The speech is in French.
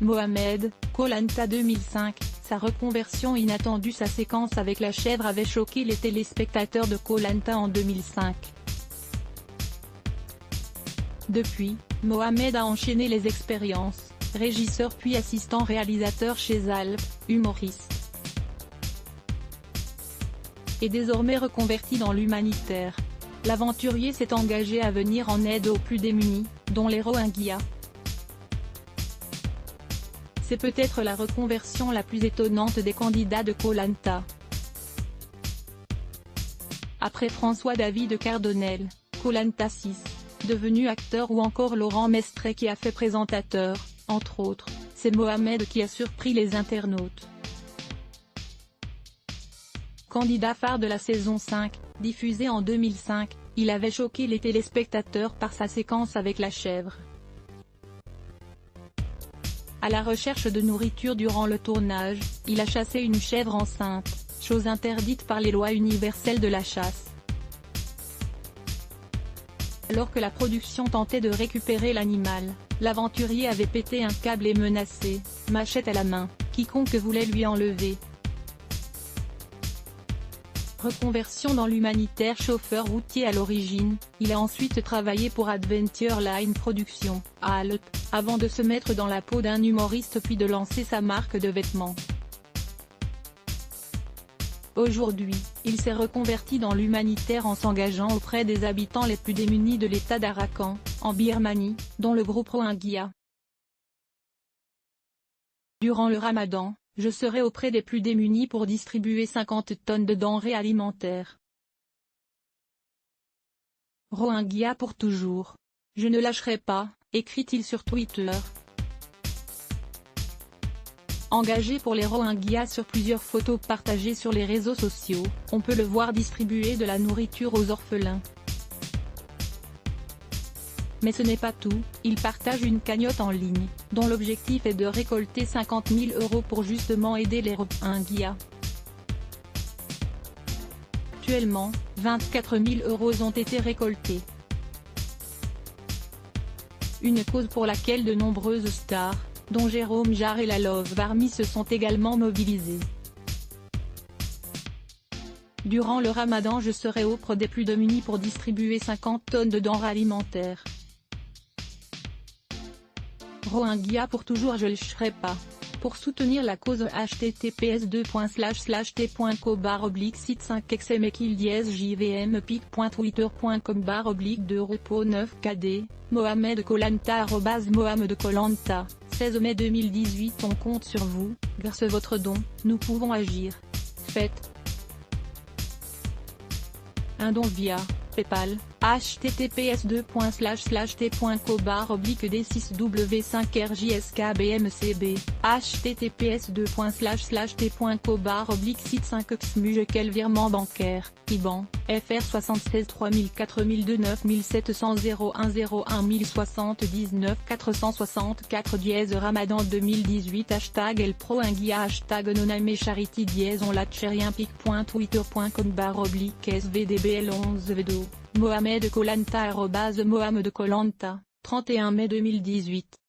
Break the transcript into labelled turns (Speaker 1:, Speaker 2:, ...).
Speaker 1: Mohamed, Koh Lanta 2005, sa reconversion inattendue. Sa séquence avec la chèvre avait choqué les téléspectateurs de Koh Lanta en 2005. Depuis, Mohamed a enchaîné les expériences, régisseur puis assistant réalisateur chez Alp, humoriste. Et désormais reconverti dans l'humanitaire. L'aventurier s'est engagé à venir en aide aux plus démunis, dont les Rohingyas. C'est peut-être la reconversion la plus étonnante des candidats de Koh Lanta. Après François-David Cardonnel, Koh Lanta 6, devenu acteur, ou encore Laurent Mestret qui a fait présentateur, entre autres, c'est Mohamed qui a surpris les internautes. Candidat phare de la saison 5, diffusée en 2005, il avait choqué les téléspectateurs par sa séquence avec la chèvre. À la recherche de nourriture durant le tournage, il a chassé une chèvre enceinte, chose interdite par les lois universelles de la chasse. Alors que la production tentait de récupérer l'animal, l'aventurier avait pété un câble et menacé, machette à la main, quiconque voulait lui enlever. Reconversion dans l'humanitaire. Chauffeur routier à l'origine, il a ensuite travaillé pour Adventure Line Productions, à Alp, avant de se mettre dans la peau d'un humoriste puis de lancer sa marque de vêtements. Aujourd'hui, il s'est reconverti dans l'humanitaire en s'engageant auprès des habitants les plus démunis de l'État d'Arakan, en Birmanie, dont le groupe Rohingya. Durant le Ramadan, je serai auprès des plus démunis pour distribuer 50 tonnes de denrées alimentaires. Rohingya pour toujours. Je ne lâcherai pas, écrit-il sur Twitter. Engagé pour les Rohingyas sur plusieurs photos partagées sur les réseaux sociaux, on peut le voir distribuer de la nourriture aux orphelins. Mais ce n'est pas tout, il partage une cagnotte en ligne, dont l'objectif est de récolter 50 000 € pour justement aider les Rohingyas. Actuellement, 24 000 € ont été récoltés. Une cause pour laquelle de nombreuses stars, dont Jérôme Jarre et la Love Army, se sont également mobilisées. Durant le Ramadan, je serai auprès des plus démunis pour distribuer 50 tonnes de denrées alimentaires. Rohingya pour toujours, je ne lâcherai pas. Pour soutenir la cause, https://t.co/656jvm-pic.twitter.com/2repo9kd, Mohamed Koh Lanta @Mohamed Koh Lanta, 16 mai 2018. On compte sur vous, grâce à votre don, nous pouvons agir. Faites un don via PayPal, https://t.co/d6w5rjskbmcb, https://t.co/site5xmuge. Quel virement bancaire, IBAN, FR 76 3004 002 9700 01 01 1079 464 Ramadan 2018 #El Rohingya #Noname Charity on latcherien pic.twitter.com/svdbl11vdo, Mohamed Koh Lanta @Mohamed Koh Lanta, 31 mai 2018.